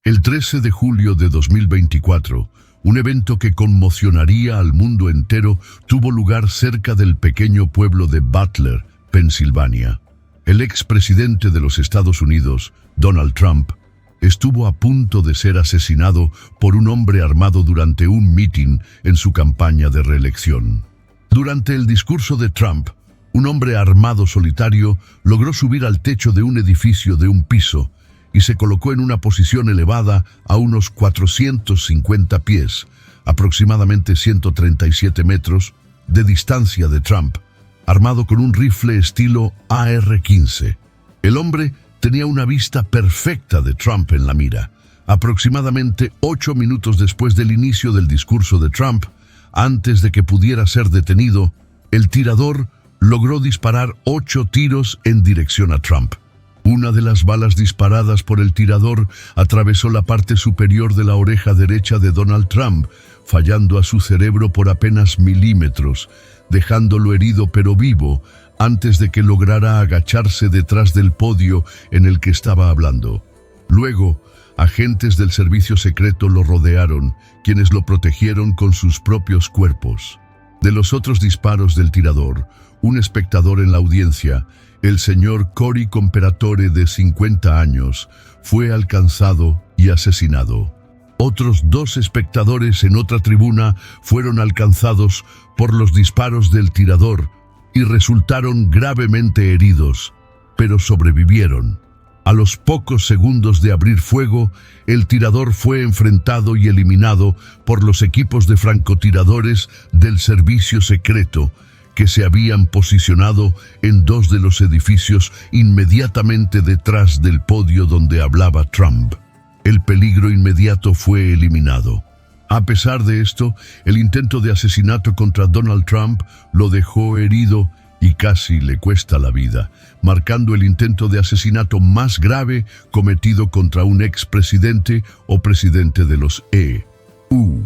El 13 de julio de 2024, un evento que conmocionaría al mundo entero tuvo lugar cerca del pequeño pueblo de Butler, Pensilvania. El expresidente de los Estados Unidos, Donald Trump, estuvo a punto de ser asesinado por un hombre armado durante un mitin en su campaña de reelección. Durante el discurso de Trump, un hombre armado solitario logró subir al techo de un edificio de un piso y se colocó en una posición elevada a unos 450 pies, aproximadamente 137 metros, de distancia de Trump, armado con un rifle estilo AR-15. El hombre tenía una vista perfecta de Trump en la mira. Aproximadamente 8 minutos después del inicio del discurso de Trump, antes de que pudiera ser detenido, el tirador logró disparar 8 tiros en dirección a Trump. Una de las balas disparadas por el tirador atravesó la parte superior de la oreja derecha de Donald Trump, fallando a su cerebro por apenas milímetros, dejándolo herido pero vivo, antes de que lograra agacharse detrás del podio en el que estaba hablando. Luego, agentes del servicio secreto lo rodearon, quienes lo protegieron con sus propios cuerpos. De los otros disparos del tirador, un espectador en la audiencia, el señor Cory Comperatore, de 50 años, fue alcanzado y asesinado. Otros 2 espectadores en otra tribuna fueron alcanzados por los disparos del tirador y resultaron gravemente heridos, pero sobrevivieron. A los pocos segundos de abrir fuego, el tirador fue enfrentado y eliminado por los equipos de francotiradores del servicio secreto, que se habían posicionado en 2 de los edificios inmediatamente detrás del podio donde hablaba Trump. El peligro inmediato fue eliminado. A pesar de esto, el intento de asesinato contra Donald Trump lo dejó herido y casi le cuesta la vida, marcando el intento de asesinato más grave cometido contra un expresidente o presidente de los EU.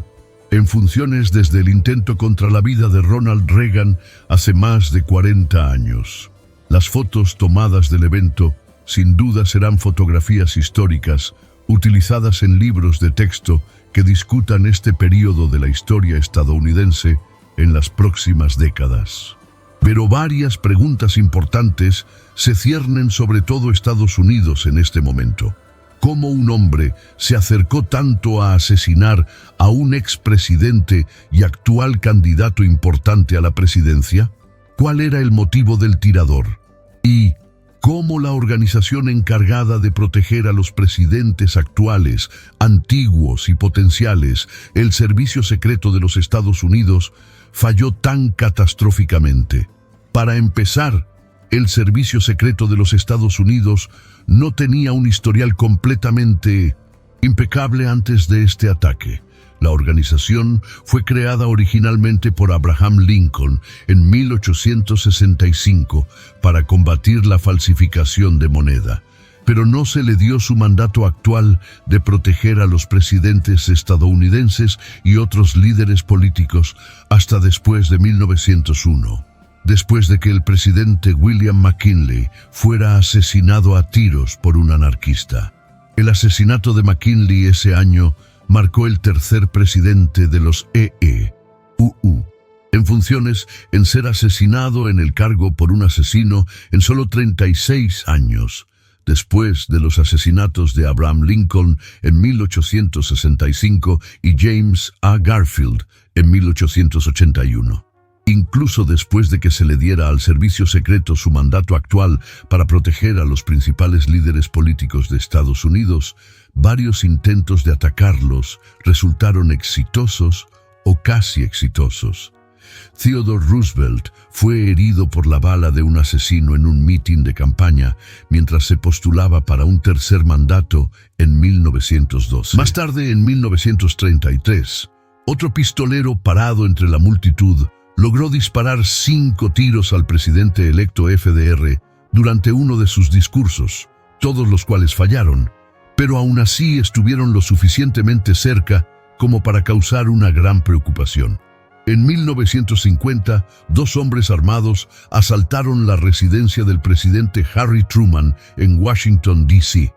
En funciones desde el intento contra la vida de Ronald Reagan hace más de 40 años. Las fotos tomadas del evento sin duda serán fotografías históricas utilizadas en libros de texto que discutan este periodo de la historia estadounidense en las próximas décadas. Pero varias preguntas importantes se ciernen sobre todo Estados Unidos en este momento. ¿Cómo un hombre se acercó tanto a asesinar a un expresidente y actual candidato importante a la presidencia? ¿Cuál era el motivo del tirador? ¿Y cómo la organización encargada de proteger a los presidentes actuales, antiguos y potenciales, el Servicio Secreto de los Estados Unidos, falló tan catastróficamente? Para empezar, el Servicio Secreto de los Estados Unidos no tenía un historial completamente impecable antes de este ataque. La organización fue creada originalmente por Abraham Lincoln en 1865 para combatir la falsificación de moneda, pero no se le dio su mandato actual de proteger a los presidentes estadounidenses y otros líderes políticos hasta después de 1901. Después de que el presidente William McKinley fuera asesinado a tiros por un anarquista. El asesinato de McKinley ese año marcó el tercer presidente de los EU en funciones en ser asesinado en el cargo por un asesino en solo 36 años, después de los asesinatos de Abraham Lincoln en 1865 y James A. Garfield en 1881. Incluso después de que se le diera al servicio secreto su mandato actual para proteger a los principales líderes políticos de Estados Unidos, varios intentos de atacarlos resultaron exitosos o casi exitosos. Theodore Roosevelt fue herido por la bala de un asesino en un mitin de campaña mientras se postulaba para un tercer mandato en 1912. Más tarde, en 1933, otro pistolero parado entre la multitud logró disparar 5 tiros al presidente electo FDR durante uno de sus discursos, todos los cuales fallaron, pero aún así estuvieron lo suficientemente cerca como para causar una gran preocupación. En 1950, 2 hombres armados asaltaron la residencia del presidente Harry Truman en Washington, D.C.,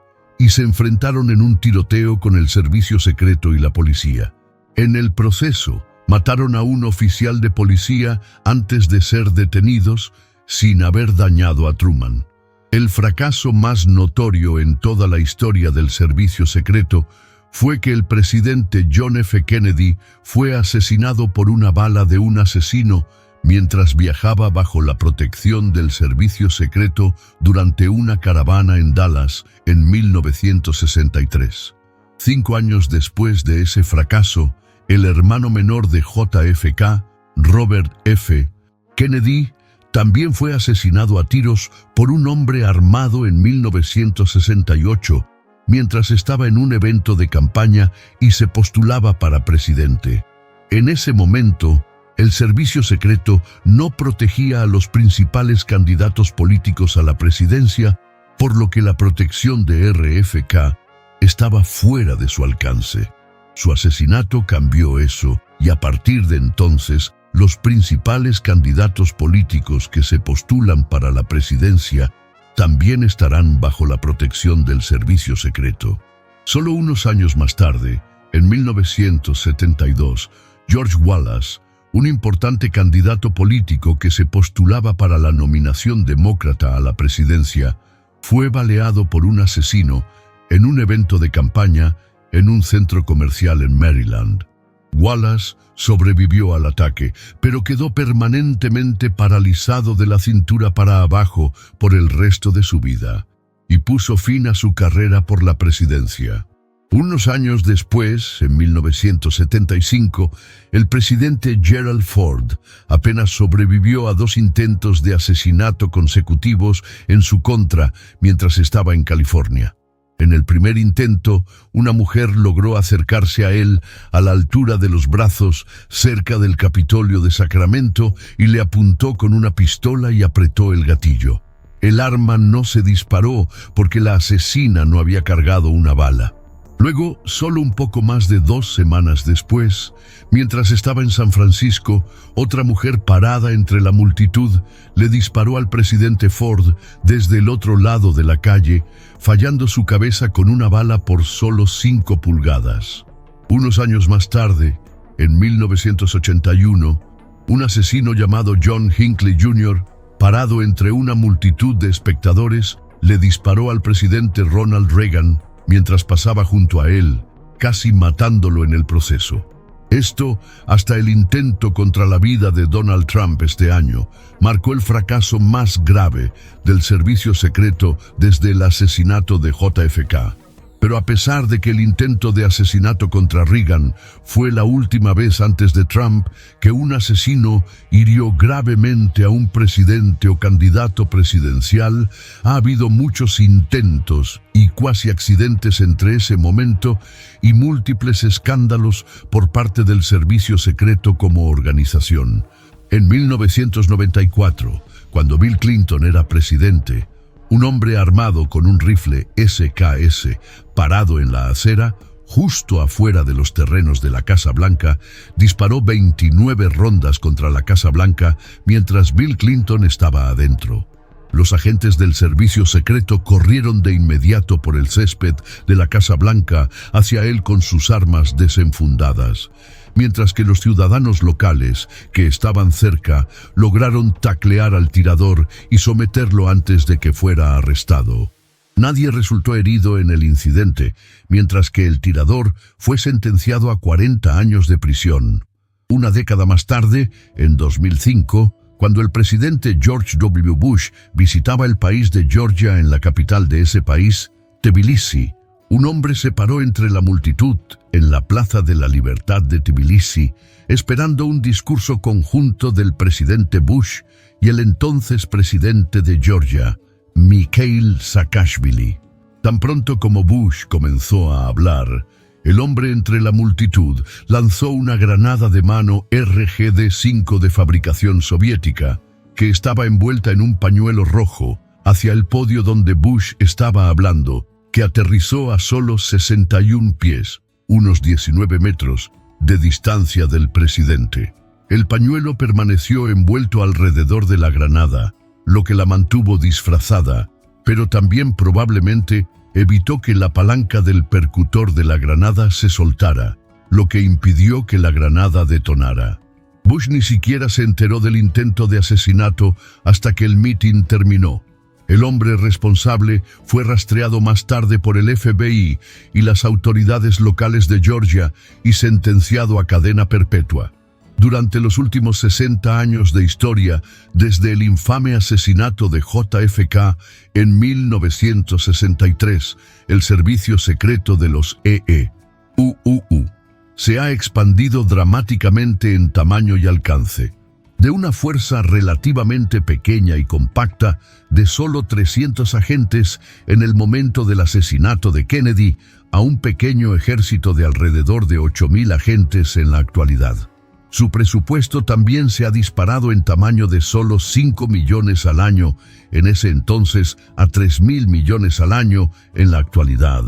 y se enfrentaron en un tiroteo con el servicio secreto y la policía. En el proceso, mataron a un oficial de policía antes de ser detenidos, sin haber dañado a Truman. El fracaso más notorio en toda la historia del servicio secreto fue que el presidente John F. Kennedy fue asesinado por una bala de un asesino mientras viajaba bajo la protección del servicio secreto durante una caravana en Dallas en 1963. 5 años después de ese fracaso, el hermano menor de JFK, Robert F. Kennedy, también fue asesinado a tiros por un hombre armado en 1968, mientras estaba en un evento de campaña y se postulaba para presidente. En ese momento, el servicio secreto no protegía a los principales candidatos políticos a la presidencia, por lo que la protección de RFK estaba fuera de su alcance. Su asesinato cambió eso, y a partir de entonces, los principales candidatos políticos que se postulan para la presidencia también estarán bajo la protección del servicio secreto. Solo unos años más tarde, en 1972, George Wallace, un importante candidato político que se postulaba para la nominación demócrata a la presidencia, fue baleado por un asesino en un evento de campaña en un centro comercial en Maryland. Wallace sobrevivió al ataque, pero quedó permanentemente paralizado de la cintura para abajo por el resto de su vida, y puso fin a su carrera por la presidencia. Unos años después, en 1975, el presidente Gerald Ford apenas sobrevivió a 2 intentos de asesinato consecutivos en su contra mientras estaba en California. En el primer intento, una mujer logró acercarse a él a la altura de los brazos cerca del Capitolio de Sacramento y le apuntó con una pistola y apretó el gatillo. El arma no se disparó porque la asesina no había cargado una bala. Luego, solo un poco más de 2 semanas después, mientras estaba en San Francisco, otra mujer parada entre la multitud le disparó al presidente Ford desde el otro lado de la calle, fallando su cabeza con una bala por solo 5 pulgadas. Unos años más tarde, en 1981, un asesino llamado John Hinckley Jr., parado entre una multitud de espectadores, le disparó al presidente Ronald Reagan mientras pasaba junto a él, casi matándolo en el proceso. Esto, hasta el intento contra la vida de Donald Trump este año, marcó el fracaso más grave del servicio secreto desde el asesinato de JFK. Pero a pesar de que el intento de asesinato contra Reagan fue la última vez antes de Trump que un asesino hirió gravemente a un presidente o candidato presidencial, ha habido muchos intentos y cuasi accidentes entre ese momento y múltiples escándalos por parte del servicio secreto como organización. En 1994, cuando Bill Clinton era presidente, un hombre armado con un rifle SKS parado en la acera, justo afuera de los terrenos de la Casa Blanca, disparó 29 rondas contra la Casa Blanca mientras Bill Clinton estaba adentro. Los agentes del servicio secreto corrieron de inmediato por el césped de la Casa Blanca hacia él con sus armas desenfundadas, mientras que los ciudadanos locales que estaban cerca lograron taclear al tirador y someterlo antes de que fuera arrestado. Nadie resultó herido en el incidente, mientras que el tirador fue sentenciado a 40 años de prisión. Una década más tarde, en 2005, cuando el presidente George W. Bush visitaba el país de Georgia en la capital de ese país, Tbilisi, un hombre se paró entre la multitud en la Plaza de la Libertad de Tbilisi, esperando un discurso conjunto del presidente Bush y el entonces presidente de Georgia, Mikhail Saakashvili. Tan pronto como Bush comenzó a hablar, el hombre entre la multitud lanzó una granada de mano RGD-5 de fabricación soviética, que estaba envuelta en un pañuelo rojo, hacia el podio donde Bush estaba hablando, que aterrizó a solo 61 pies, unos 19 metros, de distancia del presidente. El pañuelo permaneció envuelto alrededor de la granada, lo que la mantuvo disfrazada, pero también probablemente evitó que la palanca del percutor de la granada se soltara, lo que impidió que la granada detonara. Bush ni siquiera se enteró del intento de asesinato hasta que el mitin terminó. El hombre responsable fue rastreado más tarde por el FBI y las autoridades locales de Georgia y sentenciado a cadena perpetua. Durante los últimos 60 años de historia, desde el infame asesinato de JFK en 1963, el servicio secreto de los EEUU se ha expandido dramáticamente en tamaño y alcance. De una fuerza relativamente pequeña y compacta de solo 300 agentes en el momento del asesinato de Kennedy, a un pequeño ejército de alrededor de 8.000 agentes en la actualidad. Su presupuesto también se ha disparado en tamaño de solo 5 millones al año, en ese entonces a 3.000 millones al año en la actualidad.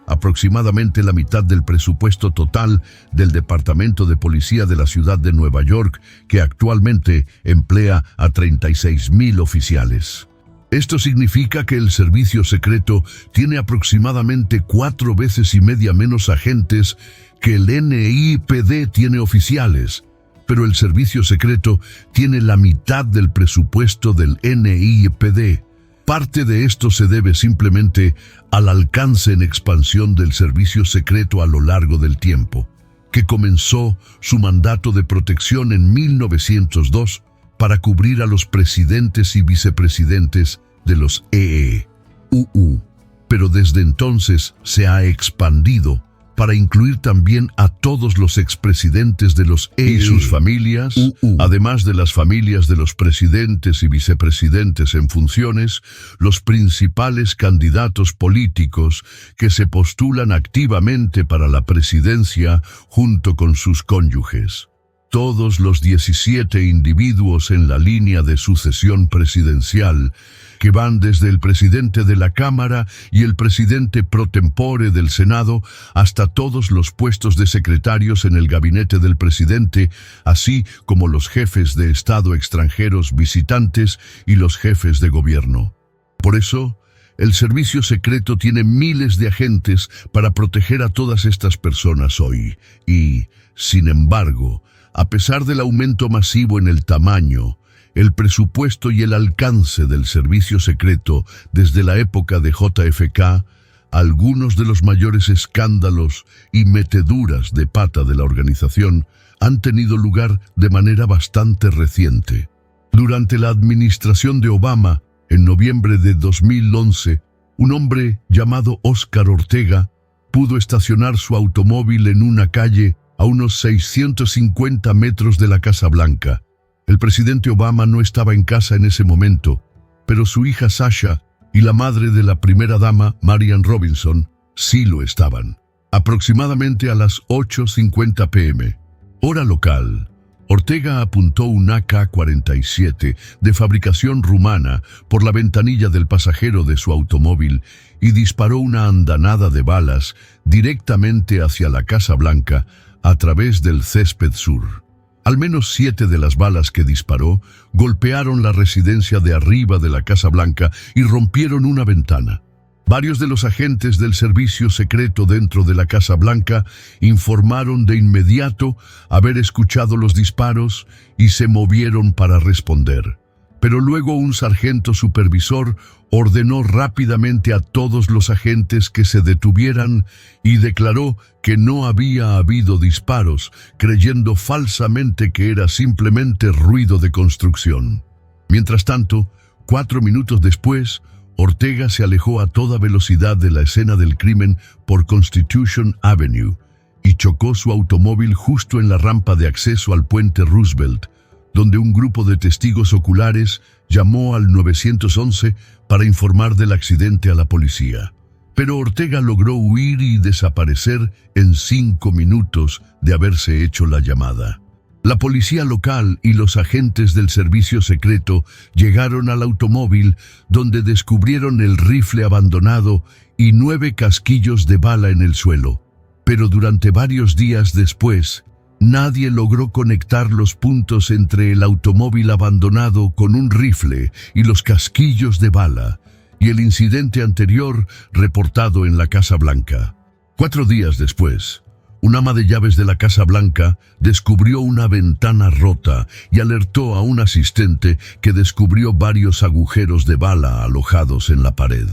Aproximadamente la mitad del presupuesto total del Departamento de Policía de la ciudad de Nueva York, que actualmente emplea a 36.000 oficiales. Esto significa que el servicio secreto tiene aproximadamente 4 veces y media menos agentes que el NYPD tiene oficiales, pero el servicio secreto tiene la mitad del presupuesto del NYPD. Parte de esto se debe simplemente al alcance en expansión del servicio secreto a lo largo del tiempo, que comenzó su mandato de protección en 1902 para cubrir a los presidentes y vicepresidentes de los EEUU, pero desde entonces se ha expandido para incluir también a todos los expresidentes de los y sus familias, además de las familias de los presidentes y vicepresidentes en funciones, los principales candidatos políticos que se postulan activamente para la presidencia junto con sus cónyuges. Todos los 17 individuos en la línea de sucesión presidencial, que van desde el presidente de la Cámara y el presidente pro tempore del Senado hasta todos los puestos de secretarios en el gabinete del presidente, así como los jefes de Estado extranjeros visitantes y los jefes de gobierno. Por eso, el servicio secreto tiene miles de agentes para proteger a todas estas personas hoy. Y, sin embargo, a pesar del aumento masivo en el tamaño, el presupuesto y el alcance del servicio secreto desde la época de JFK, algunos de los mayores escándalos y meteduras de pata de la organización han tenido lugar de manera bastante reciente. Durante la administración de Obama, en noviembre de 2011, un hombre llamado Oscar Ortega pudo estacionar su automóvil en una calle a unos 650 metros de la Casa Blanca. El presidente Obama no estaba en casa en ese momento, pero su hija Sasha y la madre de la primera dama, Marianne Robinson, sí lo estaban. Aproximadamente a las 8:50 p.m., hora local, Ortega apuntó un AK-47 de fabricación rumana por la ventanilla del pasajero de su automóvil y disparó una andanada de balas directamente hacia la Casa Blanca a través del césped sur. Al menos 7 de las balas que disparó golpearon la residencia de arriba de la Casa Blanca y rompieron una ventana. Varios de los agentes del servicio secreto dentro de la Casa Blanca informaron de inmediato haber escuchado los disparos y se movieron para responder. Pero luego un sargento supervisor ordenó rápidamente a todos los agentes que se detuvieran y declaró que no había habido disparos, creyendo falsamente que era simplemente ruido de construcción. Mientras tanto, 4 minutos después, Ortega se alejó a toda velocidad de la escena del crimen por Constitution Avenue y chocó su automóvil justo en la rampa de acceso al puente Roosevelt, donde un grupo de testigos oculares llamó al 911 para informar del accidente a la policía. Pero Ortega logró huir y desaparecer en 5 minutos de haberse hecho la llamada. La policía local y los agentes del servicio secreto llegaron al automóvil, donde descubrieron el rifle abandonado y 9 casquillos de bala en el suelo. Pero durante varios días después, nadie logró conectar los puntos entre el automóvil abandonado con un rifle y los casquillos de bala, y el incidente anterior reportado en la Casa Blanca. 4 días después, un ama de llaves de la Casa Blanca descubrió una ventana rota y alertó a un asistente que descubrió varios agujeros de bala alojados en la pared.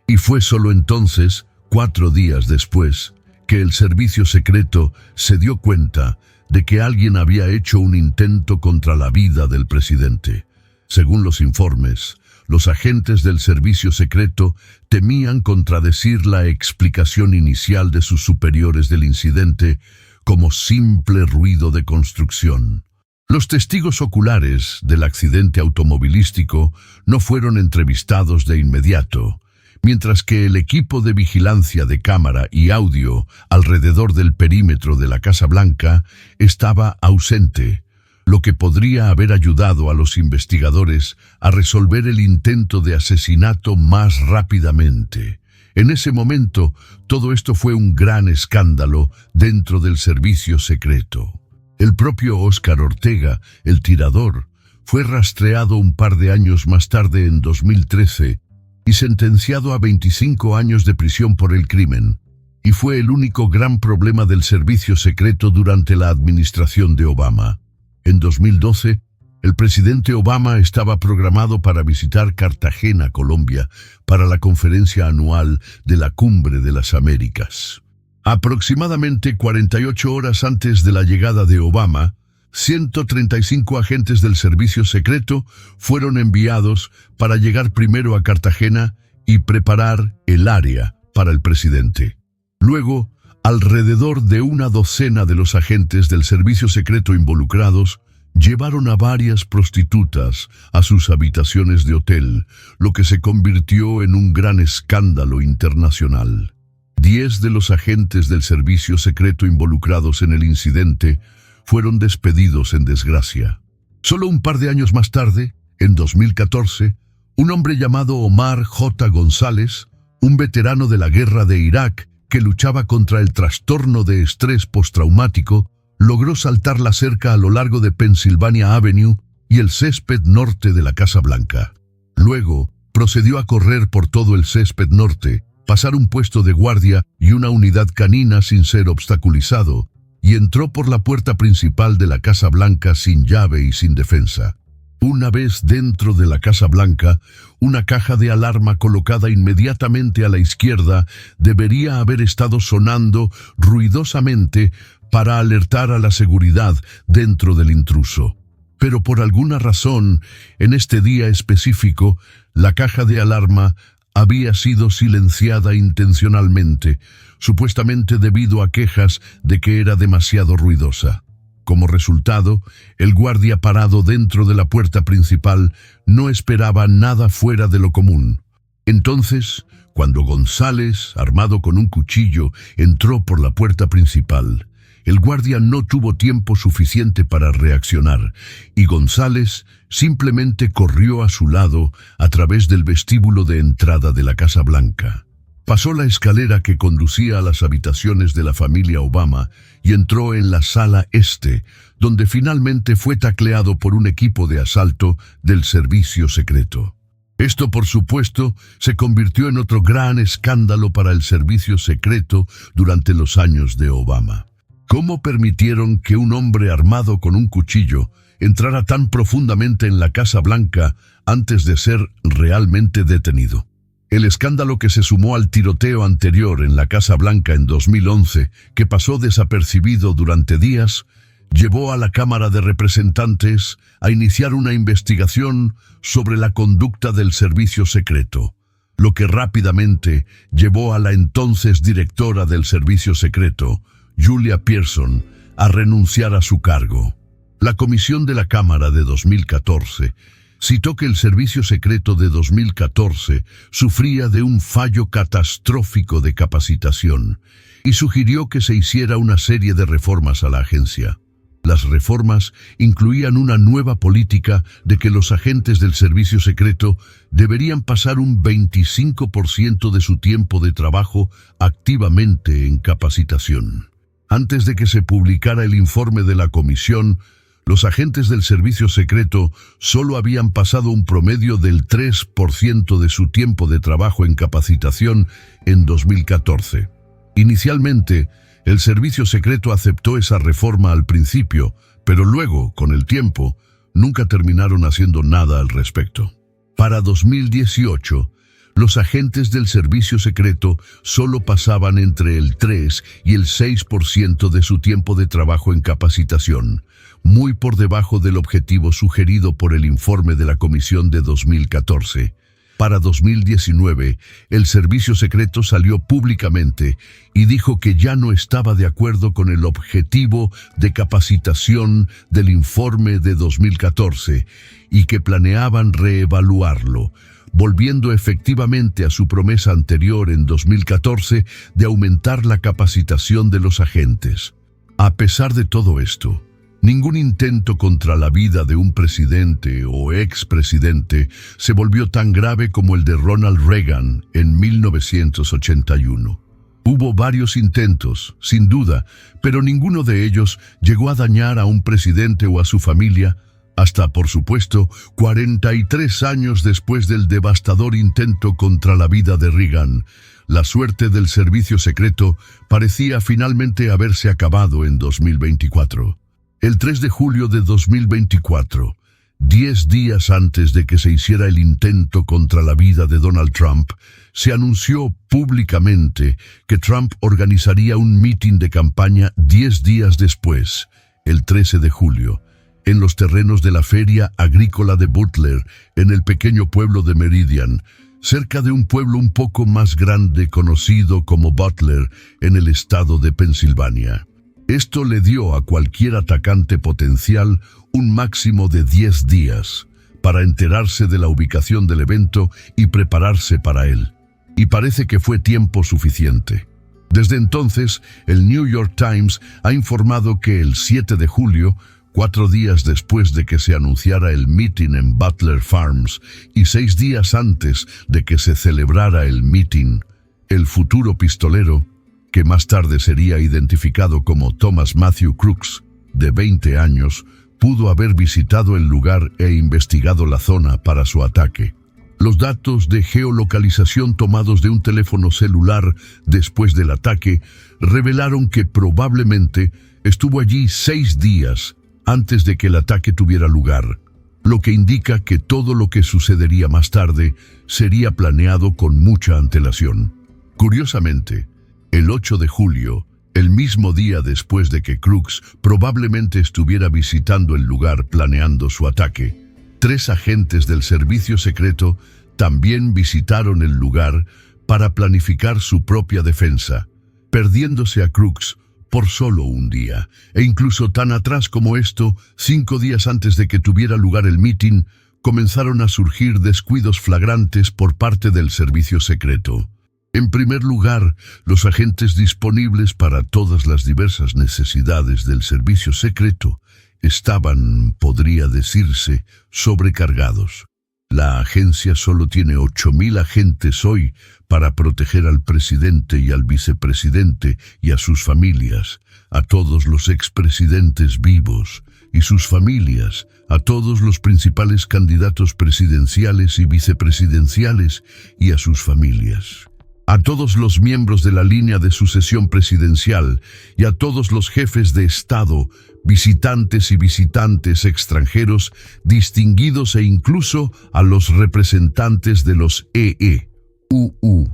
Y fue solo entonces, 4 días después, que el servicio secreto se dio cuenta de que alguien había hecho un intento contra la vida del presidente. Según los informes, los agentes del servicio secreto temían contradecir la explicación inicial de sus superiores del incidente como simple ruido de construcción. Los testigos oculares del accidente automovilístico no fueron entrevistados de inmediato, mientras que el equipo de vigilancia de cámara y audio alrededor del perímetro de la Casa Blanca estaba ausente, lo que podría haber ayudado a los investigadores a resolver el intento de asesinato más rápidamente. En ese momento, todo esto fue un gran escándalo dentro del servicio secreto. El propio Óscar Ortega, el tirador, fue rastreado un par de años más tarde en 2013 y sentenciado a 25 años de prisión por el crimen, y fue el único gran problema del servicio secreto durante la administración de Obama. En 2012, el presidente Obama estaba programado para visitar Cartagena, Colombia, para la conferencia anual de la Cumbre de las Américas. Aproximadamente 48 horas antes de la llegada de Obama, 135 agentes del servicio secreto fueron enviados para llegar primero a Cartagena y preparar el área para el presidente. Luego, alrededor de una docena de los agentes del servicio secreto involucrados llevaron a varias prostitutas a sus habitaciones de hotel, lo que se convirtió en un gran escándalo internacional. 10 de los agentes del servicio secreto involucrados en el incidente fueron despedidos en desgracia. Solo un par de años más tarde, en 2014, un hombre llamado Omar J. González, un veterano de la guerra de Irak que luchaba contra el trastorno de estrés postraumático, logró saltar la cerca a lo largo de Pennsylvania Avenue y el césped norte de la Casa Blanca. Luego, procedió a correr por todo el césped norte, pasar un puesto de guardia y una unidad canina sin ser obstaculizado, y entró por la puerta principal de la Casa Blanca sin llave y sin defensa. Una vez dentro de la Casa Blanca, una caja de alarma colocada inmediatamente a la izquierda debería haber estado sonando ruidosamente para alertar a la seguridad dentro del intruso. Pero por alguna razón, en este día específico, la caja de alarma había sido silenciada intencionalmente, supuestamente debido a quejas de que era demasiado ruidosa. Como resultado, el guardia parado dentro de la puerta principal no esperaba nada fuera de lo común. Entonces, cuando González, armado con un cuchillo, entró por la puerta principal, el guardia no tuvo tiempo suficiente para reaccionar, y González simplemente corrió a su lado a través del vestíbulo de entrada de la Casa Blanca. Pasó la escalera que conducía a las habitaciones de la familia Obama y entró en la sala este, donde finalmente fue tacleado por un equipo de asalto del servicio secreto. Esto, por supuesto, se convirtió en otro gran escándalo para el servicio secreto durante los años de Obama. ¿Cómo permitieron que un hombre armado con un cuchillo entrara tan profundamente en la Casa Blanca antes de ser realmente detenido? El escándalo que se sumó al tiroteo anterior en la Casa Blanca en 2011, que pasó desapercibido durante días, llevó a la Cámara de Representantes a iniciar una investigación sobre la conducta del servicio secreto, lo que rápidamente llevó a la entonces directora del servicio secreto, Julia Pearson, a renunciar a su cargo. La comisión de la Cámara de 2014 citó que el servicio secreto de 2014 sufría de un fallo catastrófico de capacitación y sugirió que se hiciera una serie de reformas a la agencia. Las reformas incluían una nueva política de que los agentes del servicio secreto deberían pasar un 25% de su tiempo de trabajo activamente en capacitación. Antes de que se publicara el informe de la comisión, Los agentes del servicio secreto solo habían pasado un promedio del 3% de su tiempo de trabajo en capacitación en 2014. Inicialmente, el servicio secreto aceptó esa reforma al principio, pero luego, con el tiempo, nunca terminaron haciendo nada al respecto. Para 2018, los agentes del servicio secreto solo pasaban entre el 3 y el 6% de su tiempo de trabajo en capacitación, muy por debajo del objetivo sugerido por el informe de la Comisión de 2014. Para 2019, el servicio secreto salió públicamente y dijo que ya no estaba de acuerdo con el objetivo de capacitación del informe de 2014 y que planeaban reevaluarlo, volviendo efectivamente a su promesa anterior en 2014 de aumentar la capacitación de los agentes. A pesar de todo esto, ningún intento contra la vida de un presidente o expresidente se volvió tan grave como el de Ronald Reagan en 1981. Hubo varios intentos, sin duda, pero ninguno de ellos llegó a dañar a un presidente o a su familia, hasta, por supuesto, 43 años después del devastador intento contra la vida de Reagan. La suerte del servicio secreto parecía finalmente haberse acabado en 2024. El 3 de julio de 2024, 10 días antes de que se hiciera el intento contra la vida de Donald Trump, se anunció públicamente que Trump organizaría un mitin de campaña 10 días después, el 13 de julio, en los terrenos de la Feria Agrícola de Butler, en el pequeño pueblo de Meridian, cerca de un pueblo un poco más grande conocido como Butler, en el estado de Pensilvania. Esto le dio a cualquier atacante potencial un máximo de 10 días para enterarse de la ubicación del evento y prepararse para él. Y parece que fue tiempo suficiente. Desde entonces, el New York Times ha informado que el 7 de julio, 4 días después de que se anunciara el mitin en Butler Farms y 6 días antes de que se celebrara el mitin, el futuro pistolero, que más tarde sería identificado como Thomas Matthew Crooks, de 20 años, pudo haber visitado el lugar e investigado la zona para su ataque. Los datos de geolocalización tomados de un teléfono celular después del ataque revelaron que probablemente estuvo allí 6 días antes de que el ataque tuviera lugar, lo que indica que todo lo que sucedería más tarde sería planeado con mucha antelación. Curiosamente, el 8 de julio, el mismo día después de que Crooks probablemente estuviera visitando el lugar planeando su ataque, 3 agentes del servicio secreto también visitaron el lugar para planificar su propia defensa, perdiéndose a Crooks por solo un día, e incluso tan atrás como esto, 5 días antes de que tuviera lugar el mitin, comenzaron a surgir descuidos flagrantes por parte del servicio secreto. En primer lugar, los agentes disponibles para todas las diversas necesidades del servicio secreto estaban, podría decirse, sobrecargados. La agencia solo tiene 8,000 agentes hoy para proteger al presidente y al vicepresidente y a sus familias, a todos los expresidentes vivos y sus familias, a todos los principales candidatos presidenciales y vicepresidenciales y a sus familias, a todos los miembros de la línea de sucesión presidencial y a todos los jefes de Estado, visitantes y visitantes extranjeros distinguidos e incluso a los representantes de los EEUU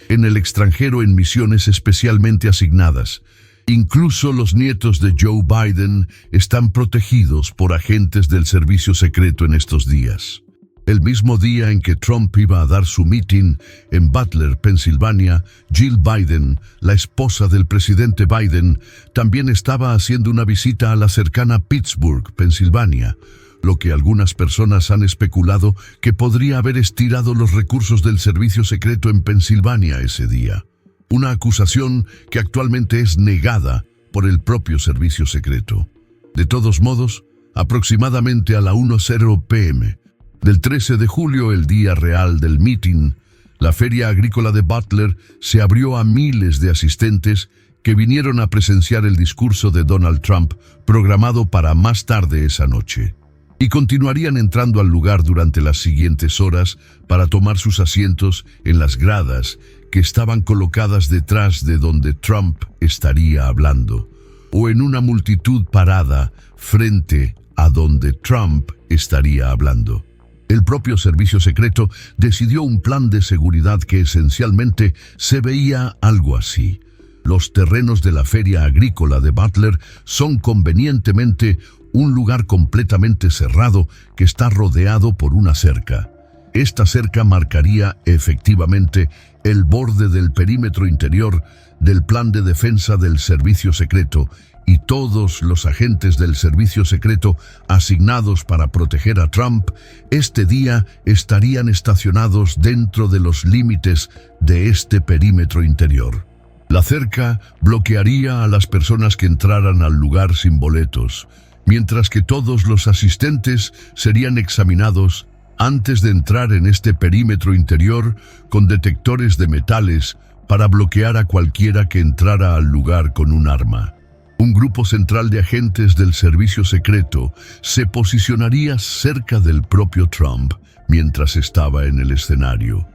en el extranjero en misiones especialmente asignadas. Incluso los nietos de Joe Biden están protegidos por agentes del servicio secreto en estos días. El mismo día en que Trump iba a dar su mitin en Butler, Pensilvania, Jill Biden, la esposa del presidente Biden, también estaba haciendo una visita a la cercana Pittsburgh, Pensilvania, lo que algunas personas han especulado que podría haber estirado los recursos del servicio secreto en Pensilvania ese día. Una acusación que actualmente es negada por el propio servicio secreto. De todos modos, aproximadamente a la 1:00 p.m., del 13 de julio, el día real del mitin, la Feria Agrícola de Butler se abrió a miles de asistentes que vinieron a presenciar el discurso de Donald Trump programado para más tarde esa noche. Y continuarían entrando al lugar durante las siguientes horas para tomar sus asientos en las gradas que estaban colocadas detrás de donde Trump estaría hablando, o en una multitud parada frente a donde Trump estaría hablando. El propio servicio secreto decidió un plan de seguridad que esencialmente se veía algo así. Los terrenos de la feria agrícola de Butler son convenientemente un lugar completamente cerrado que está rodeado por una cerca. Esta cerca marcaría efectivamente el borde del perímetro interior del plan de defensa del servicio secreto, y todos los agentes del servicio secreto asignados para proteger a Trump este día estarían estacionados dentro de los límites de este perímetro interior. La cerca bloquearía a las personas que entraran al lugar sin boletos, mientras que todos los asistentes serían examinados antes de entrar en este perímetro interior con detectores de metales para bloquear a cualquiera que entrara al lugar con un arma. Un grupo central de agentes del servicio secreto se posicionaría cerca del propio Trump mientras estaba en el escenario,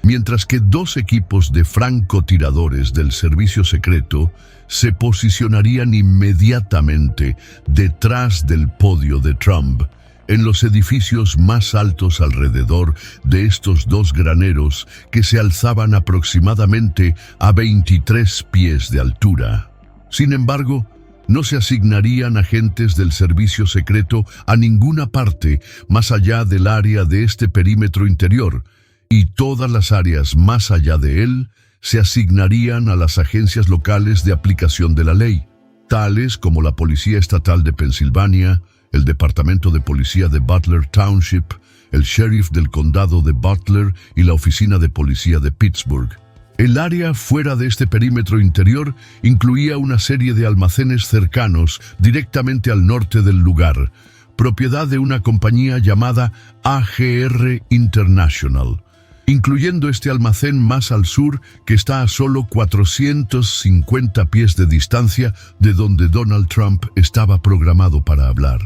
mientras que dos equipos de francotiradores del servicio secreto se posicionarían inmediatamente detrás del podio de Trump, en los edificios más altos alrededor de estos dos graneros que se alzaban aproximadamente a 23 pies de altura. Sin embargo, no se asignarían agentes del servicio secreto a ninguna parte más allá del área de este perímetro interior, y todas las áreas más allá de él se asignarían a las agencias locales de aplicación de la ley, tales como la Policía Estatal de Pensilvania, el Departamento de Policía de Butler Township, el Sheriff del Condado de Butler y la Oficina de Policía de Pittsburgh. El área fuera de este perímetro interior incluía una serie de almacenes cercanos directamente al norte del lugar, propiedad de una compañía llamada AGR International, incluyendo este almacén más al sur que está a solo 450 pies de distancia de donde Donald Trump estaba programado para hablar.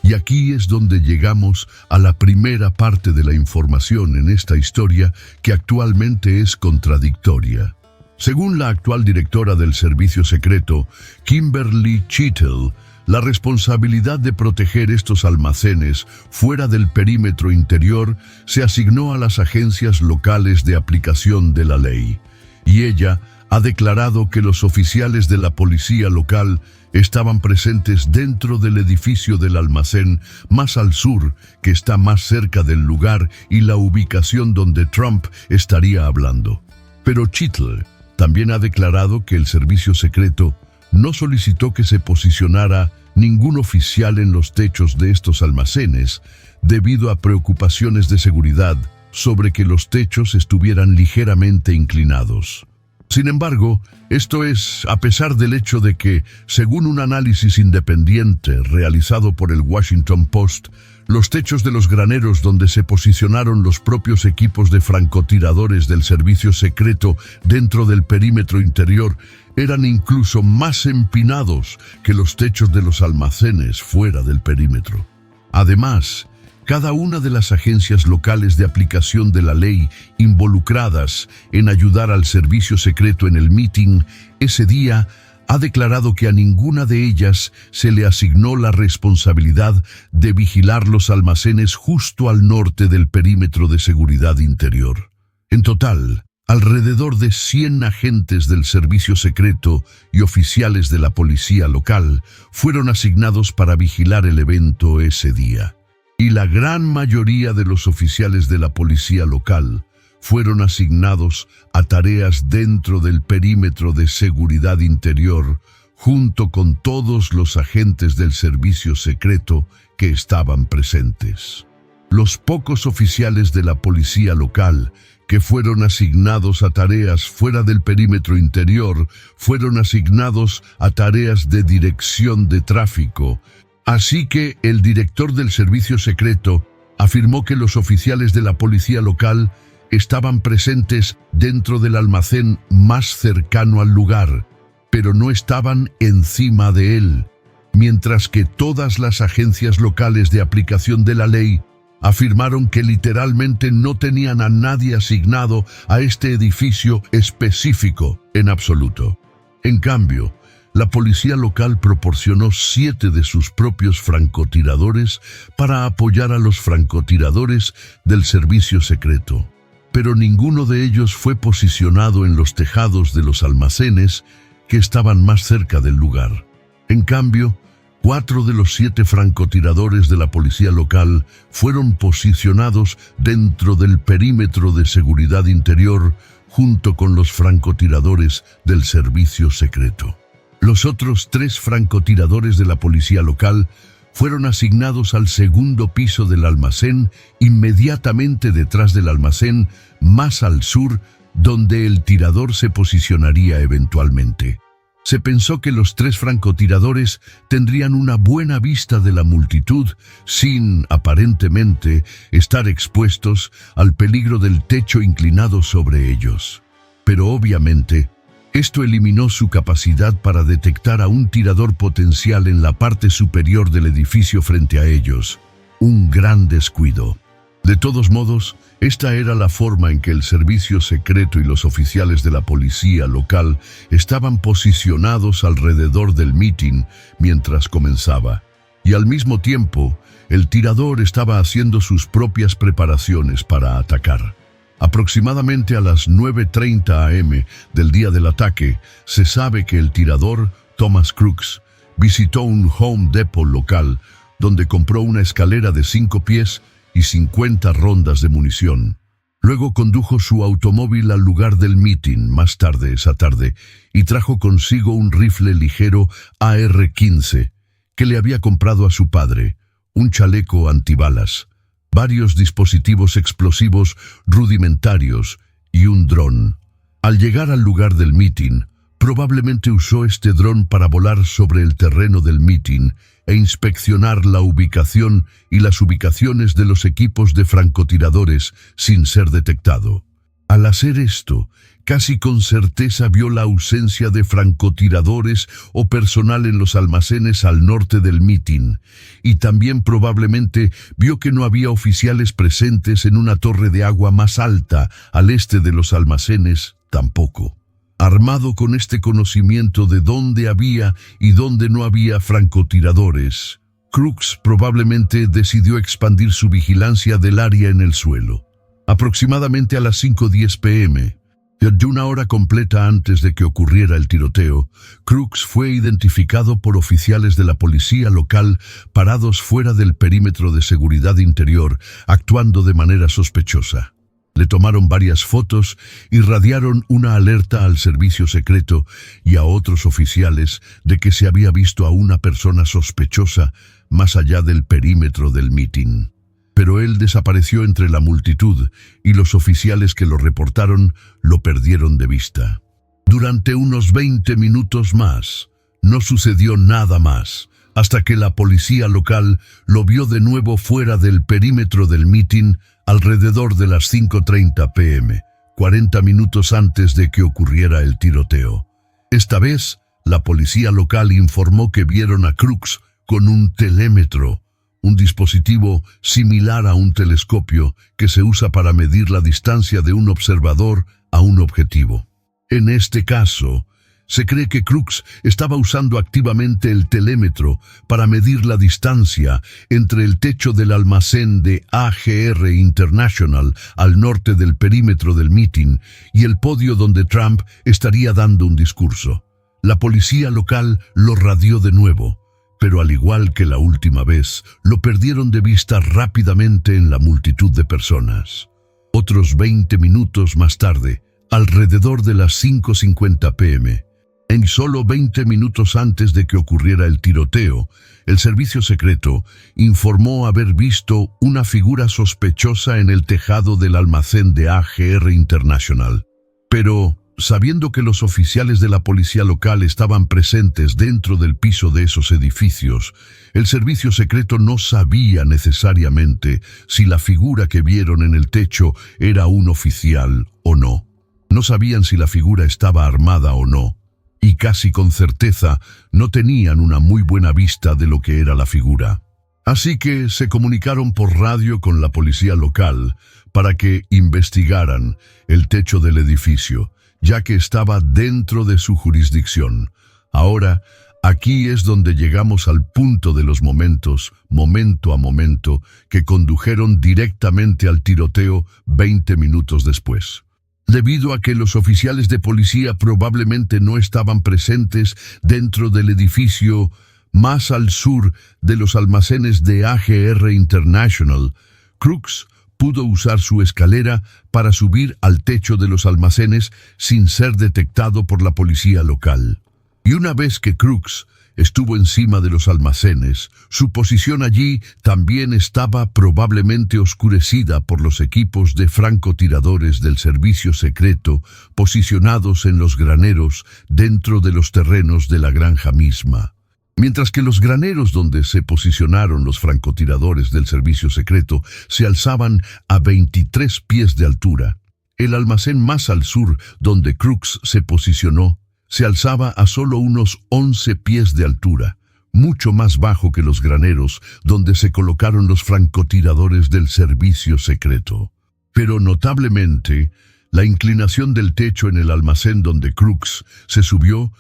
Y aquí es donde llegamos a la primera parte de la información en esta historia que actualmente es contradictoria. Según la actual directora del Servicio Secreto, Kimberly Cheatle, la responsabilidad de proteger estos almacenes fuera del perímetro interior se asignó a las agencias locales de aplicación de la ley, y ella ha declarado que los oficiales de la policía local estaban presentes dentro del edificio del almacén más al sur, que está más cerca del lugar y la ubicación donde Trump estaría hablando. Pero Cheatle también ha declarado que el servicio secreto no solicitó que se posicionara ningún oficial en los techos de estos almacenes debido a preocupaciones de seguridad sobre que los techos estuvieran ligeramente inclinados. Sin embargo, esto es a pesar del hecho de que, según un análisis independiente realizado por el Washington Post, los techos de los graneros donde se posicionaron los propios equipos de francotiradores del servicio secreto dentro del perímetro interior eran incluso más empinados que los techos de los almacenes fuera del perímetro. Además, cada una de las agencias locales de aplicación de la ley involucradas en ayudar al servicio secreto en el meeting ese día ha declarado que a ninguna de ellas se le asignó la responsabilidad de vigilar los almacenes justo al norte del perímetro de seguridad interior. En total, alrededor de 100 agentes del servicio secreto y oficiales de la policía local fueron asignados para vigilar el evento ese día. Y la gran mayoría de los oficiales de la policía local fueron asignados a tareas dentro del perímetro de seguridad interior, junto con todos los agentes del servicio secreto que estaban presentes. Los pocos oficiales de la policía local que fueron asignados a tareas fuera del perímetro interior fueron asignados a tareas de dirección de tráfico. Así que el director del servicio secreto afirmó que los oficiales de la policía local estaban presentes dentro del almacén más cercano al lugar, pero no estaban encima de él, mientras que todas las agencias locales de aplicación de la ley afirmaron que literalmente no tenían a nadie asignado a este edificio específico en absoluto. En cambio, la policía local proporcionó 7 de sus propios francotiradores para apoyar a los francotiradores del servicio secreto, pero ninguno de ellos fue posicionado en los tejados de los almacenes que estaban más cerca del lugar. En cambio, 4 de los 7 francotiradores de la policía local fueron posicionados dentro del perímetro de seguridad interior junto con los francotiradores del servicio secreto. Los otros 3 francotiradores de la policía local fueron asignados al segundo piso del almacén, inmediatamente detrás del almacén, más al sur, donde el tirador se posicionaría eventualmente. Se pensó que los 3 francotiradores tendrían una buena vista de la multitud sin, aparentemente, estar expuestos al peligro del techo inclinado sobre ellos. Pero obviamente, esto eliminó su capacidad para detectar a un tirador potencial en la parte superior del edificio frente a ellos. Un gran descuido. De todos modos, esta era la forma en que el servicio secreto y los oficiales de la policía local estaban posicionados alrededor del mitin mientras comenzaba. Y al mismo tiempo, el tirador estaba haciendo sus propias preparaciones para atacar. Aproximadamente a las 9:30 am del día del ataque, se sabe que el tirador, Thomas Crooks, visitó un Home Depot local donde compró una escalera de 5 pies y 50 rondas de munición. Luego condujo su automóvil al lugar del mitin más tarde esa tarde y trajo consigo un rifle ligero AR-15 que le había comprado a su padre, un chaleco antibalas, varios dispositivos explosivos rudimentarios y un dron. Al llegar al lugar del mitin, probablemente usó este dron para volar sobre el terreno del mitin e inspeccionar la ubicación y las ubicaciones de los equipos de francotiradores sin ser detectado. Al hacer esto, casi con certeza vio la ausencia de francotiradores o personal en los almacenes al norte del mitin, y también probablemente vio que no había oficiales presentes en una torre de agua más alta al este de los almacenes tampoco. Armado con este conocimiento de dónde había y dónde no había francotiradores, Crooks probablemente decidió expandir su vigilancia del área en el suelo. Aproximadamente a las 5:10 p.m., de una hora completa antes de que ocurriera el tiroteo, Crooks fue identificado por oficiales de la policía local parados fuera del perímetro de seguridad interior, actuando de manera sospechosa. Le tomaron varias fotos y radiaron una alerta al servicio secreto y a otros oficiales de que se había visto a una persona sospechosa más allá del perímetro del mitin. Pero él desapareció entre la multitud y los oficiales que lo reportaron lo perdieron de vista. Durante unos 20 minutos más, no sucedió nada más, hasta que la policía local lo vio de nuevo fuera del perímetro del mitin alrededor de las 5:30 p.m., 40 minutos antes de que ocurriera el tiroteo. Esta vez, la policía local informó que vieron a Crooks con un telémetro, un dispositivo similar a un telescopio que se usa para medir la distancia de un observador a un objetivo. En este caso, se cree que Crooks estaba usando activamente el telémetro para medir la distancia entre el techo del almacén de AGR International al norte del perímetro del mitin y el podio donde Trump estaría dando un discurso. La policía local lo radió de nuevo, pero al igual que la última vez, lo perdieron de vista rápidamente en la multitud de personas. Otros 20 minutos más tarde, alrededor de las 5:50 p.m., en solo 20 minutos antes de que ocurriera el tiroteo, el servicio secreto informó haber visto una figura sospechosa en el tejado del almacén de AGR International. Pero, sabiendo que los oficiales de la policía local estaban presentes dentro del piso de esos edificios, el servicio secreto no sabía necesariamente si la figura que vieron en el techo era un oficial o no. No sabían si la figura estaba armada o no. y casi con certeza no tenían una muy buena vista de lo que era la figura. Así que se comunicaron por radio con la policía local para que investigaran el techo del edificio, ya que estaba dentro de su jurisdicción. Ahora, aquí es donde llegamos al punto de los momentos, momento a momento, que condujeron directamente al tiroteo 20 minutos después. Debido a que los oficiales de policía probablemente no estaban presentes dentro del edificio más al sur de los almacenes de AGR International, Crooks pudo usar su escalera para subir al techo de los almacenes sin ser detectado por la policía local. Y una vez que Crooks estuvo encima de los almacenes, su posición allí también estaba probablemente oscurecida por los equipos de francotiradores del servicio secreto posicionados en los graneros dentro de los terrenos de la granja misma. Mientras que los graneros donde se posicionaron los francotiradores del servicio secreto se alzaban a 23 pies de altura, el almacén más al sur donde Crooks se posicionó se alzaba a solo unos 11 pies de altura, mucho más bajo que los graneros donde se colocaron los francotiradores del servicio secreto. Pero notablemente, la inclinación del techo en el almacén donde Crooks se subió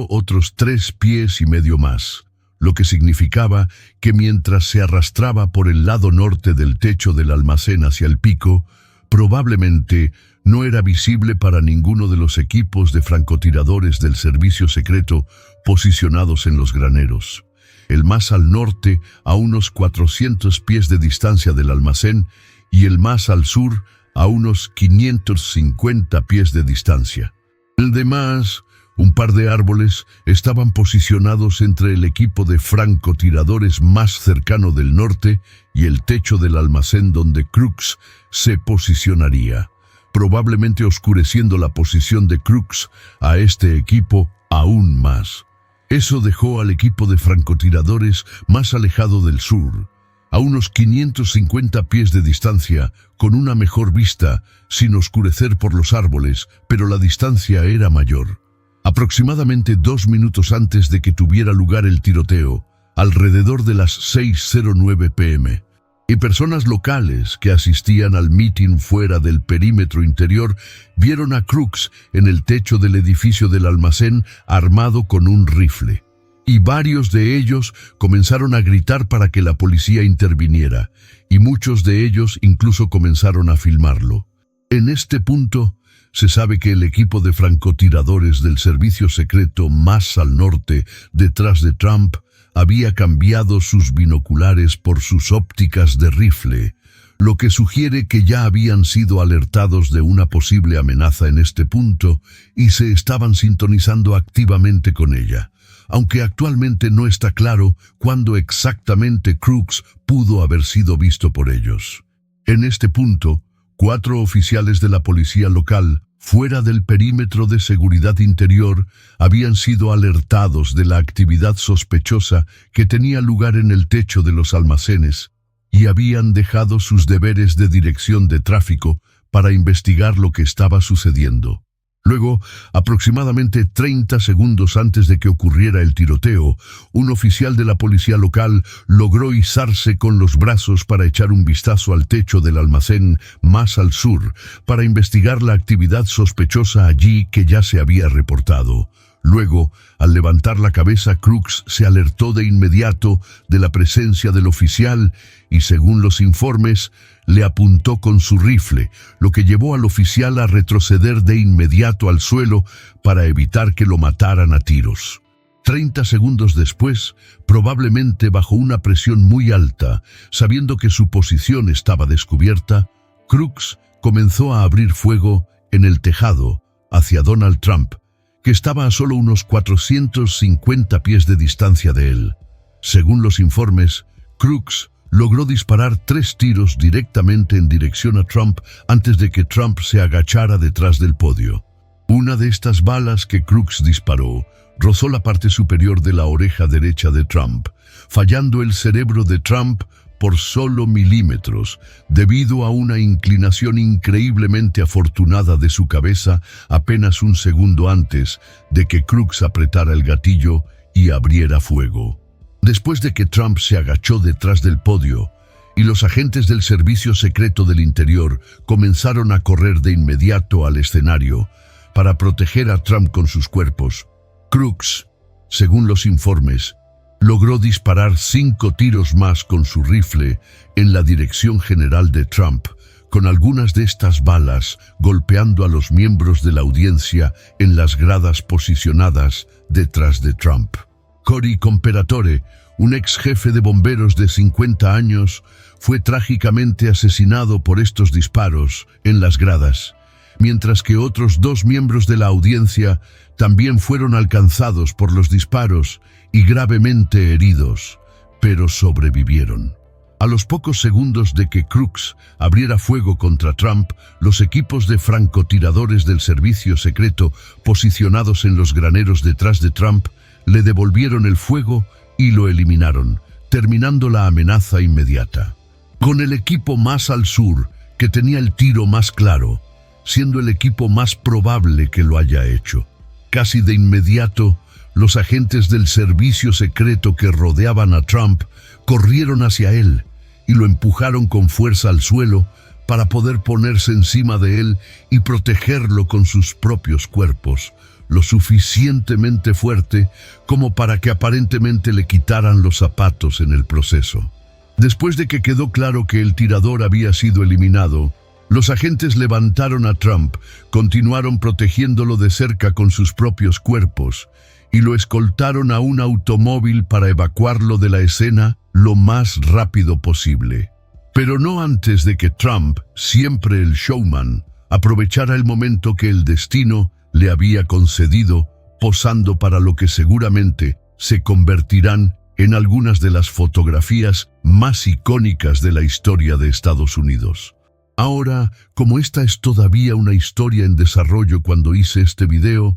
otros 3 pies y medio más, lo que significaba que mientras se arrastraba por el lado norte del techo del almacén hacia el pico, probablemente no era visible para ninguno de los equipos de francotiradores del servicio secreto posicionados en los graneros. El más al norte a unos 400 pies de distancia del almacén y el más al sur a unos 550 pies de distancia. El demás, un par de árboles, estaban posicionados entre el equipo de francotiradores más cercano del norte y el techo del almacén donde Crooks se posicionaría, probablemente oscureciendo la posición de Crooks a este equipo aún más. Eso dejó al equipo de francotiradores más alejado del sur, a unos 550 pies de distancia, con una mejor vista, sin oscurecer por los árboles, pero la distancia era mayor. Aproximadamente 2 minutos antes de que tuviera lugar el tiroteo, alrededor de las 6:09 p.m., y personas locales que asistían al mitin fuera del perímetro interior vieron a Crooks en el techo del edificio del almacén armado con un rifle. Y varios de ellos comenzaron a gritar para que la policía interviniera, y muchos de ellos incluso comenzaron a filmarlo. En este punto, se sabe que el equipo de francotiradores del servicio secreto más al norte, detrás de Trump, había cambiado sus binoculares por sus ópticas de rifle, lo que sugiere que ya habían sido alertados de una posible amenaza en este punto y se estaban sintonizando activamente con ella, aunque actualmente no está claro cuándo exactamente Crooks pudo haber sido visto por ellos. En este punto, 4 oficiales de la policía local, fuera del perímetro de seguridad interior, habían sido alertados de la actividad sospechosa que tenía lugar en el techo de los almacenes y habían dejado sus deberes de dirección de tráfico para investigar lo que estaba sucediendo. Luego, aproximadamente 30 segundos antes de que ocurriera el tiroteo, un oficial de la policía local logró izarse con los brazos para echar un vistazo al techo del almacén más al sur, para investigar la actividad sospechosa allí que ya se había reportado. Luego, al levantar la cabeza, Crooks se alertó de inmediato de la presencia del oficial y, según los informes, le apuntó con su rifle, lo que llevó al oficial a retroceder de inmediato al suelo para evitar que lo mataran a tiros. 30 segundos después, probablemente bajo una presión muy alta, sabiendo que su posición estaba descubierta, Crooks comenzó a abrir fuego en el tejado hacia Donald Trump, que estaba a solo unos 450 pies de distancia de él. Según los informes, Crooks logró disparar 3 tiros directamente en dirección a Trump antes de que Trump se agachara detrás del podio. Una de estas balas que Crooks disparó rozó la parte superior de la oreja derecha de Trump, fallando el cerebro de Trump por solo milímetros, debido a una inclinación increíblemente afortunada de su cabeza apenas un segundo antes de que Crooks apretara el gatillo y abriera fuego. Después de que Trump se agachó detrás del podio y los agentes del Servicio Secreto del Interior comenzaron a correr de inmediato al escenario para proteger a Trump con sus cuerpos, Crooks, según los informes, logró disparar 5 tiros más con su rifle en la dirección general de Trump, con algunas de estas balas golpeando a los miembros de la audiencia en las gradas posicionadas detrás de Trump. Cory Comperatore, un ex jefe de bomberos de 50 años, fue trágicamente asesinado por estos disparos en las gradas, mientras que otros 2 miembros de la audiencia también fueron alcanzados por los disparos y gravemente heridos, pero sobrevivieron. A los pocos segundos de que Crooks abriera fuego contra Trump, los equipos de francotiradores del servicio secreto posicionados en los graneros detrás de Trump le devolvieron el fuego y lo eliminaron, terminando la amenaza inmediata. Con el equipo más al sur, que tenía el tiro más claro, siendo el equipo más probable que lo haya hecho. Casi de inmediato, los agentes del servicio secreto que rodeaban a Trump corrieron hacia él y lo empujaron con fuerza al suelo para poder ponerse encima de él y protegerlo con sus propios cuerpos, lo suficientemente fuerte como para que aparentemente le quitaran los zapatos en el proceso. Después de que quedó claro que el tirador había sido eliminado, los agentes levantaron a Trump, continuaron protegiéndolo de cerca con sus propios cuerpos y lo escoltaron a un automóvil para evacuarlo de la escena lo más rápido posible. Pero no antes de que Trump, siempre el showman, aprovechara el momento que el destino le había concedido, posando para lo que seguramente se convertirán en algunas de las fotografías más icónicas de la historia de Estados Unidos. Ahora, como esta es todavía una historia en desarrollo cuando hice este video,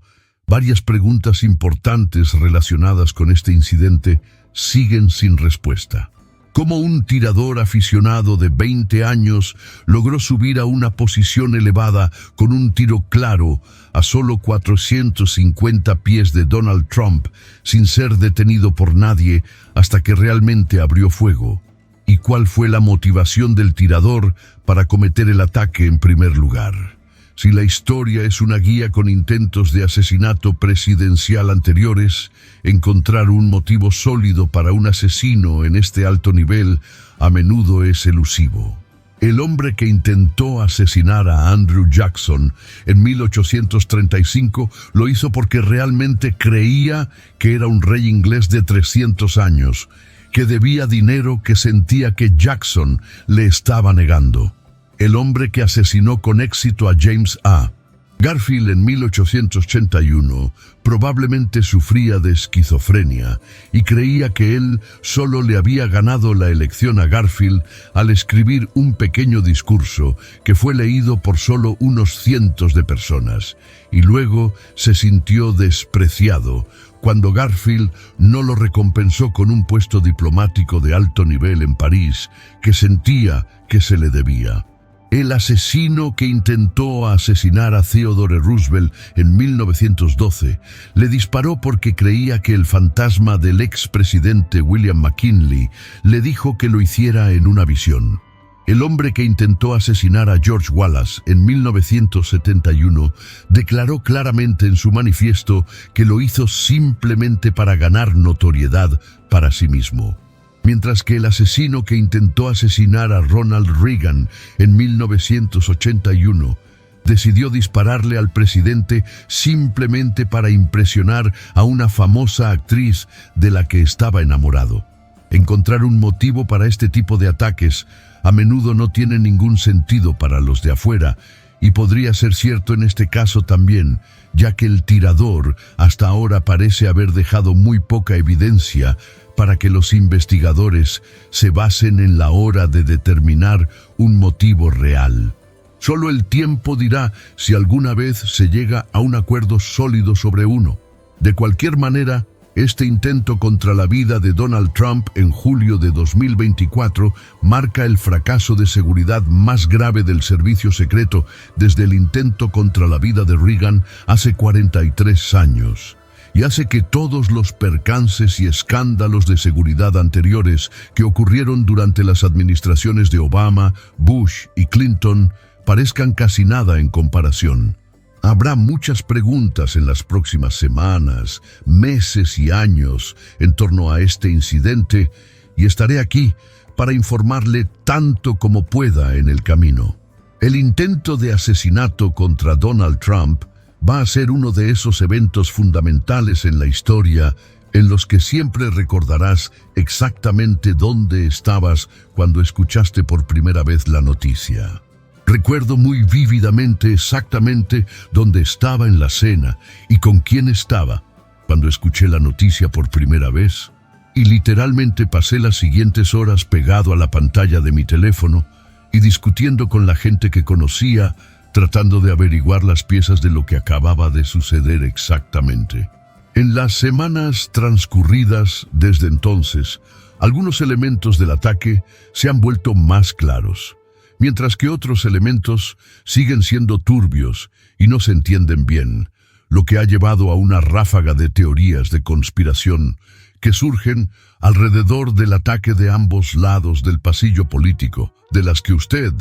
varias preguntas importantes relacionadas con este incidente siguen sin respuesta. ¿Cómo un tirador aficionado de 20 años logró subir a una posición elevada con un tiro claro a solo 450 pies de Donald Trump sin ser detenido por nadie hasta que realmente abrió fuego? ¿Y cuál fue la motivación del tirador para cometer el ataque en primer lugar? Si la historia es una guía con intentos de asesinato presidencial anteriores, encontrar un motivo sólido para un asesino en este alto nivel a menudo es elusivo. El hombre que intentó asesinar a Andrew Jackson en 1835 lo hizo porque realmente creía que era un rey inglés de 300 años, que debía dinero que sentía que Jackson le estaba negando. El hombre que asesinó con éxito a James A. Garfield en 1881 probablemente sufría de esquizofrenia y creía que él solo le había ganado la elección a Garfield al escribir un pequeño discurso que fue leído por solo unos cientos de personas, y luego se sintió despreciado cuando Garfield no lo recompensó con un puesto diplomático de alto nivel en París que sentía que se le debía. El asesino que intentó asesinar a Theodore Roosevelt en 1912 le disparó porque creía que el fantasma del expresidente William McKinley le dijo que lo hiciera en una visión. El hombre que intentó asesinar a George Wallace en 1971 declaró claramente en su manifiesto que lo hizo simplemente para ganar notoriedad para sí mismo. Mientras que el asesino que intentó asesinar a Ronald Reagan en 1981 decidió dispararle al presidente simplemente para impresionar a una famosa actriz de la que estaba enamorado. Encontrar un motivo para este tipo de ataques a menudo no tiene ningún sentido para los de afuera, y podría ser cierto en este caso también, ya que el tirador hasta ahora parece haber dejado muy poca evidencia para que los investigadores se basen en la hora de determinar un motivo real. Solo el tiempo dirá si alguna vez se llega a un acuerdo sólido sobre uno. De cualquier manera, Este intento contra la vida de Donald Trump en julio de 2024 marca el fracaso de seguridad más grave del servicio secreto desde el intento contra la vida de Reagan hace 43 años. Y hace que todos los percances y escándalos de seguridad anteriores que ocurrieron durante las administraciones de Obama, Bush y Clinton parezcan casi nada en comparación. Habrá muchas preguntas en las próximas semanas, meses y años en torno a este incidente y estaré aquí para informarle tanto como pueda en el camino. El intento de asesinato contra Donald Trump va a ser uno de esos eventos fundamentales en la historia en los que siempre recordarás exactamente dónde estabas cuando escuchaste por primera vez la noticia. Recuerdo muy vívidamente exactamente dónde estaba en la cena y con quién estaba cuando escuché la noticia por primera vez, y literalmente pasé las siguientes horas pegado a la pantalla de mi teléfono y discutiendo con la gente que conocía, tratando de averiguar las piezas de lo que acababa de suceder exactamente. En las semanas transcurridas desde entonces, algunos elementos del ataque se han vuelto más claros, mientras que otros elementos siguen siendo turbios y no se entienden bien, lo que ha llevado a una ráfaga de teorías de conspiración que surgen alrededor del ataque de ambos lados del pasillo político, de las que usted,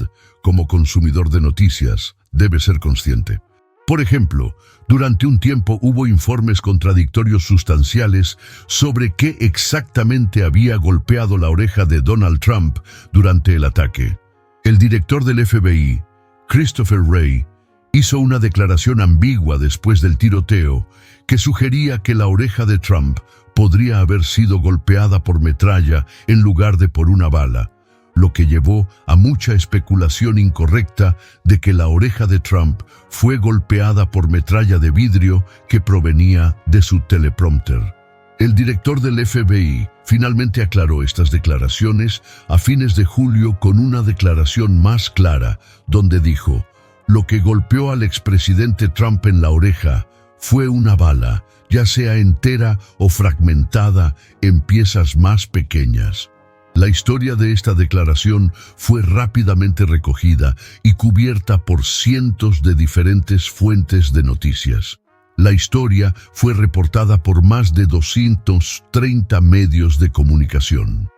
como consumidor de noticias, debe ser consciente. Por ejemplo, durante un tiempo hubo informes contradictorios sustanciales sobre qué exactamente había golpeado la oreja de Donald Trump durante el ataque. El director del FBI, Christopher Wray, hizo una declaración ambigua después del tiroteo que sugería que la oreja de Trump podría haber sido golpeada por metralla en lugar de por una bala, lo que llevó a mucha especulación incorrecta de que la oreja de Trump fue golpeada por metralla de vidrio que provenía de su teleprompter. El director del FBI finalmente aclaró estas declaraciones a fines de julio con una declaración más clara, donde dijo: lo que golpeó al expresidente Trump en la oreja fue una bala, ya sea entera o fragmentada en piezas más pequeñas. La historia de esta declaración fue rápidamente recogida y cubierta por cientos de diferentes fuentes de noticias. La historia fue reportada por más de 230 medios de comunicación.